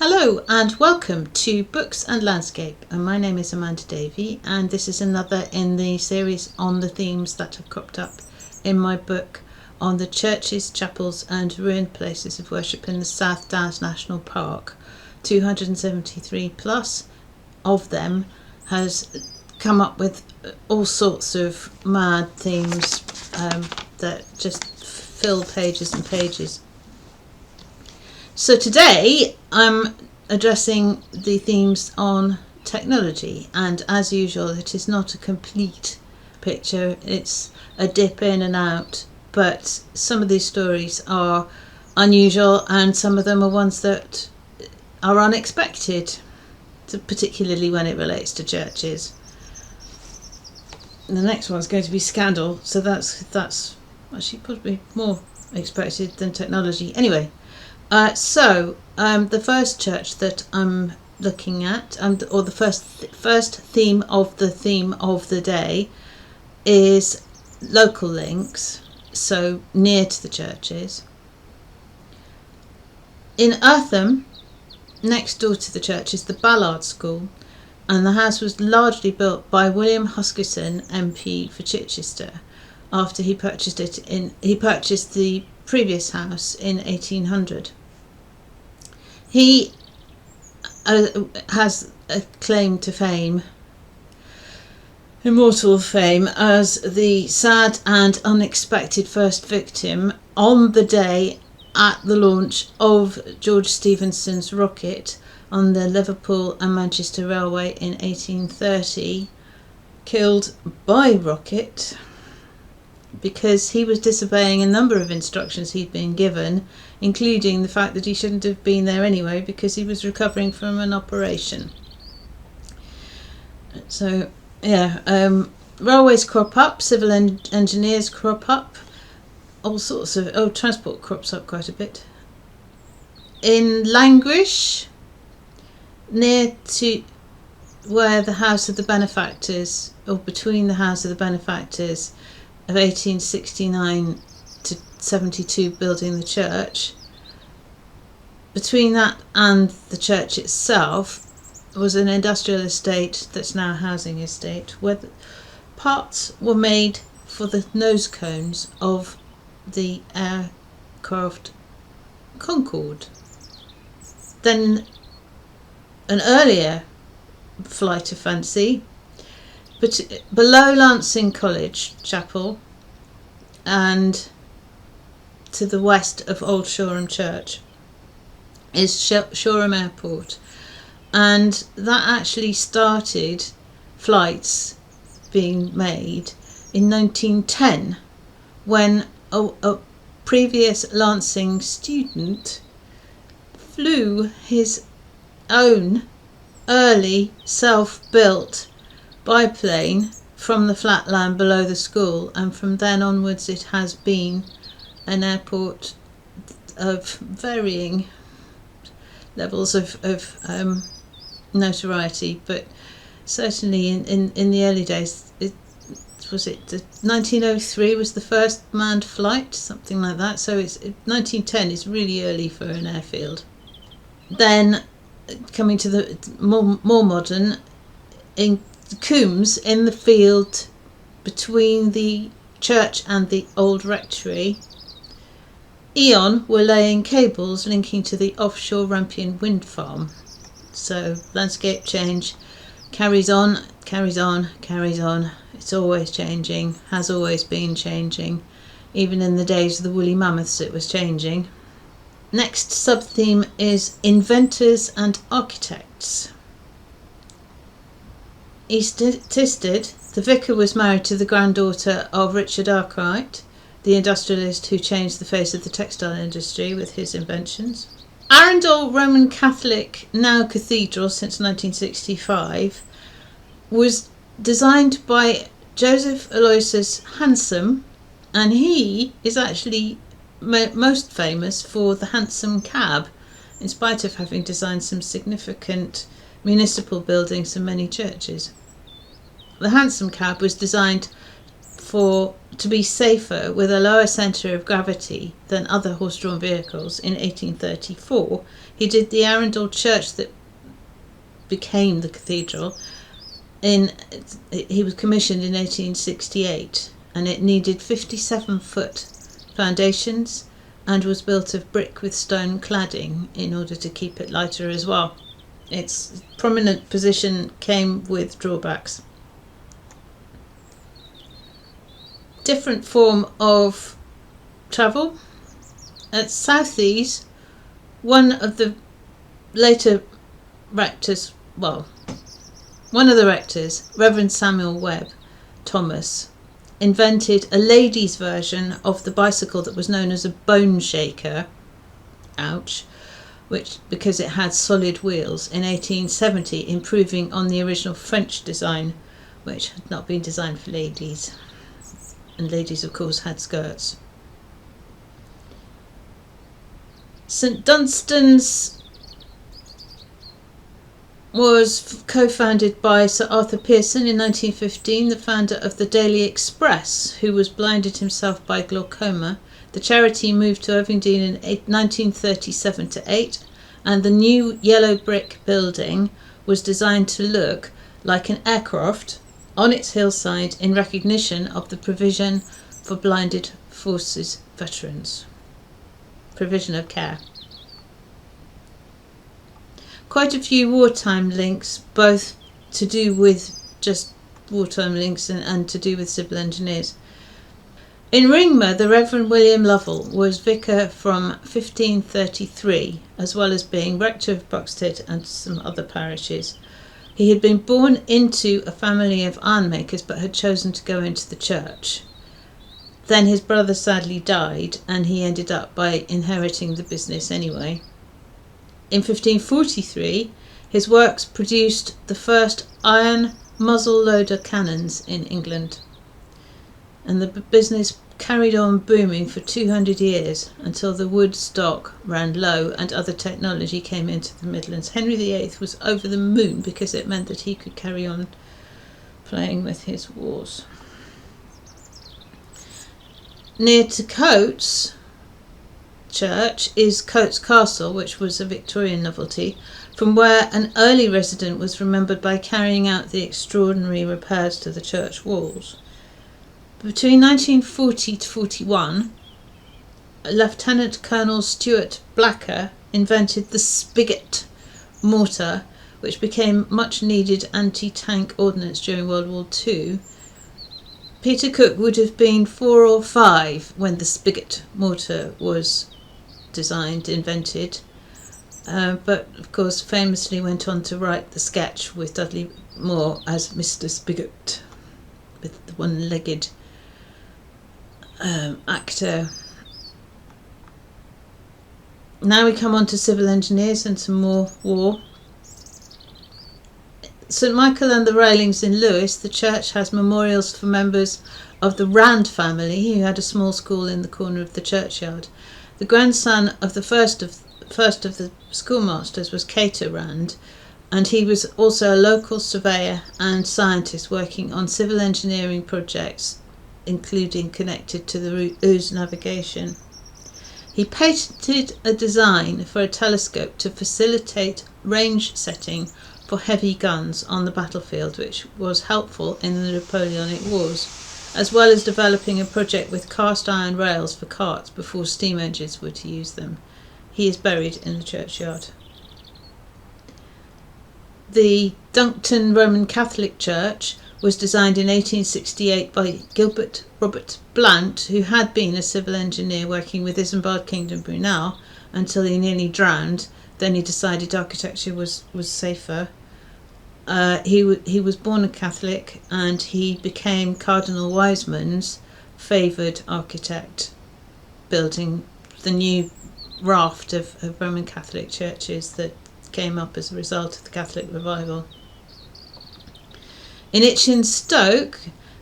Hello and welcome to Books and Landscape, and my name is Amanda Davey, and this is another in the series on the themes that have cropped up in my book on the churches, chapels and ruined places of worship in the South Downs National Park. 273 plus of them has come up with all sorts of mad themes that just fill pages and pages. So today I'm addressing the themes on technology, and as usual it is not a complete picture, it's a dip in and out, but some of these stories are unusual and some of them are ones that are unexpected, particularly when it relates to churches. The next one's going to be scandal, so that's actually probably more expected than technology. Anyway, the first church that I'm looking at, or the first theme of the day, is local links, so near to the churches. In Eartham, next door to the church, is the Ballard School, and the house was largely built by William Huskisson, MP for Chichester, after he purchased the previous house in 1800. He has a claim to fame, immortal fame, as the sad and unexpected first victim on the day at the launch of George Stephenson's rocket on the Liverpool and Manchester Railway in 1830, killed by rocket because he was disobeying a number of instructions he'd been given, including the fact that he shouldn't have been there anyway because he was recovering from an operation. So railways crop up, civil engineers crop up, all sorts of transport crops up quite a bit. In Langrish, near to where the House of the Benefactors, or between the House of the Benefactors of 1869 to 72 building the church, between that and the church itself was an industrial estate that's now a housing estate, where parts were made for the nose cones of the aircraft Concorde. Then an earlier flight of fancy, but below Lancing College Chapel and to the west of Old Shoreham Church is Shoreham Airport, and that actually started flights being made in 1910 when a previous Lancing student flew his own early self-built biplane from the flat land below the school, and from then onwards it has been an airport of varying levels of notoriety, but certainly in the early days, 1903 was the first manned flight, something like that, so 1910 is really early for an airfield. Then coming to the more modern, in Coombs, in the field between the church and the old rectory, Eon were laying cables linking to the offshore Rampion wind farm. So landscape change carries on. It's always changing, has always been changing. Even in the days of the woolly mammoths it was changing. Next sub-theme is inventors and architects. East Tisted, the vicar was married to the granddaughter of Richard Arkwright, the industrialist who changed the face of the textile industry with his inventions. Arundel Roman Catholic, now cathedral since 1965, was designed by Joseph Aloysius Hansom, and he is actually most famous for the Hansom Cab, in spite of having designed some significant municipal buildings and many churches. The Hansom Cab was designed to be safer with a lower centre of gravity than other horse-drawn vehicles in 1834. He did the Arundel church that became the cathedral. He was commissioned in 1868, and it needed 57-foot foundations and was built of brick with stone cladding in order to keep it lighter as well. Its prominent position came with drawbacks. Different form of travel. At Southeast, one of the rectors, Reverend Samuel Webb Thomas, invented a ladies' version of the bicycle that was known as a boneshaker, because it had solid wheels, in 1870, improving on the original French design, which had not been designed for ladies. And ladies, of course, had skirts. St Dunstan's was co-founded by Sir Arthur Pearson in 1915, the founder of the Daily Express, who was blinded himself by glaucoma. The charity moved to Ovingdean in 1937-8, and the new yellow brick building was designed to look like an aircraft on its hillside in recognition of the provision for blinded forces veterans. Provision of care. Quite a few wartime links, both to do with just wartime links and to do with civil engineers. In Ringmer, the Reverend William Lovell was vicar from 1533, as well as being rector of Buxted and some other parishes. He had been born into a family of ironmakers but had chosen to go into the church. Then his brother sadly died and he ended up by inheriting the business anyway. In 1543, his works produced the first iron muzzle-loader cannons in England, and the business carried on booming for 200 years until the wood stock ran low and other technology came into the Midlands. Henry VIII was over the moon because it meant that he could carry on playing with his wars. Near to Coates Church is Coates Castle, which was a Victorian novelty, from where an early resident was remembered by carrying out the extraordinary repairs to the church walls. Between 1940 to 41, Lieutenant Colonel Stuart Blacker invented the Spigot mortar, which became much needed anti-tank ordnance during World War II. Peter Cook would have been 4 or 5 when the Spigot mortar was invented, but of course famously went on to write the sketch with Dudley Moore as Mr. Spigot, with the one-legged actor. Now we come on to civil engineers and some more war. St Michael and the Railings in Lewes, the church has memorials for members of the Rand family, who had a small school in the corner of the churchyard. The grandson of the first of the schoolmasters was Cater Rand, and he was also a local surveyor and scientist working on civil engineering projects, including connected to the Ouse navigation. He patented a design for a telescope to facilitate range setting for heavy guns on the battlefield, which was helpful in the Napoleonic Wars, as well as developing a project with cast iron rails for carts before steam engines were to use them. He is buried in the churchyard. The Duncton Roman Catholic Church was designed in 1868 by Gilbert Robert Blount, who had been a civil engineer working with Isambard Kingdom Brunel until he nearly drowned. Then he decided architecture was safer. He was born a Catholic and he became Cardinal Wiseman's favoured architect, building the new raft of Roman Catholic churches that came up as a result of the Catholic revival. In Itchen Stoke,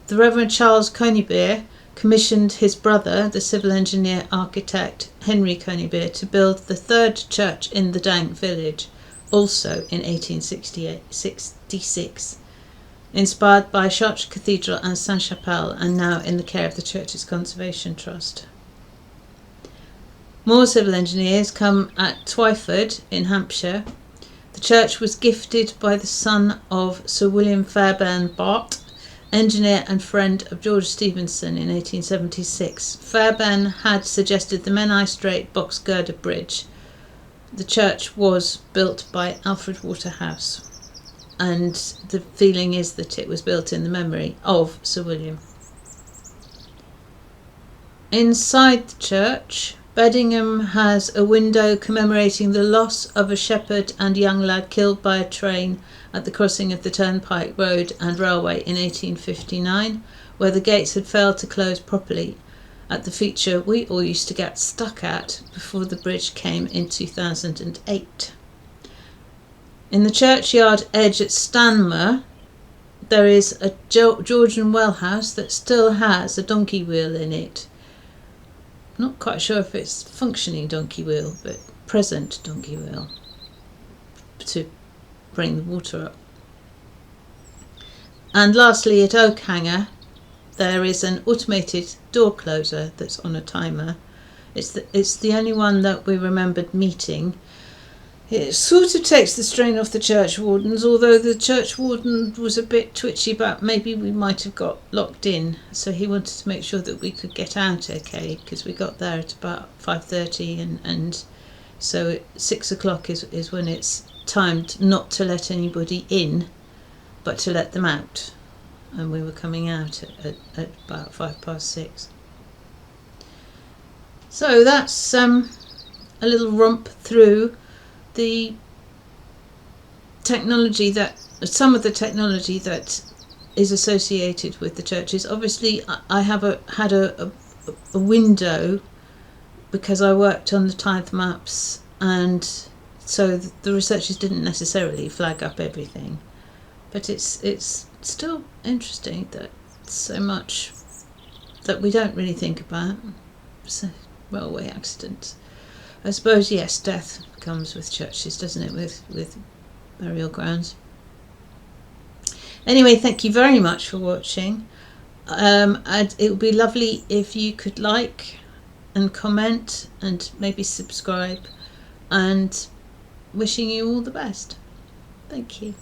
the Reverend Charles Conybeare commissioned his brother, the civil engineer architect Henry Conybeare, to build the third church in the Dank village, also in 1866. inspired by Arundel Cathedral and Sainte-Chapelle, and now in the care of the Church's Conservation Trust. More civil engineers come at Twyford in Hampshire. The church was gifted by the son of Sir William Fairbairn Bart, engineer and friend of George Stephenson, in 1876. Fairbairn had suggested the Menai Strait box girder bridge. The church was built by Alfred Waterhouse, and the feeling is that it was built in the memory of Sir William. Inside the church, Beddingham has a window commemorating the loss of a shepherd and young lad killed by a train at the crossing of the Turnpike Road and Railway in 1859, where the gates had failed to close properly, at the feature we all used to get stuck at before the bridge came in 2008. In the churchyard edge at Stanmer, there is a Georgian well house that still has a donkey wheel in it. Not quite sure if it's functioning donkey wheel, but present donkey wheel to bring the water up. And lastly, at Oakhanger, there is an automated door closer that's on a timer. It's the only one that we remembered meeting. It sort of takes the strain off the church wardens, although the church warden was a bit twitchy about maybe we might have got locked in, so he wanted to make sure that we could get out okay, because we got there at about 5:30, and so 6 o'clock is when it's timed not to let anybody in, but to let them out, and we were coming out at about 6:05. So that's a little romp through the technology some of the technology that is associated with the churches. Obviously, I have had a window because I worked on the tithe maps, and so the researchers didn't necessarily flag up everything. But it's still interesting that so much that we don't really think about. So, railway accidents. I suppose, yes, death comes with churches, doesn't it, with burial grounds. Anyway, thank you very much for watching. And it would be lovely if you could like and comment and maybe subscribe, and wishing you all the best. Thank you.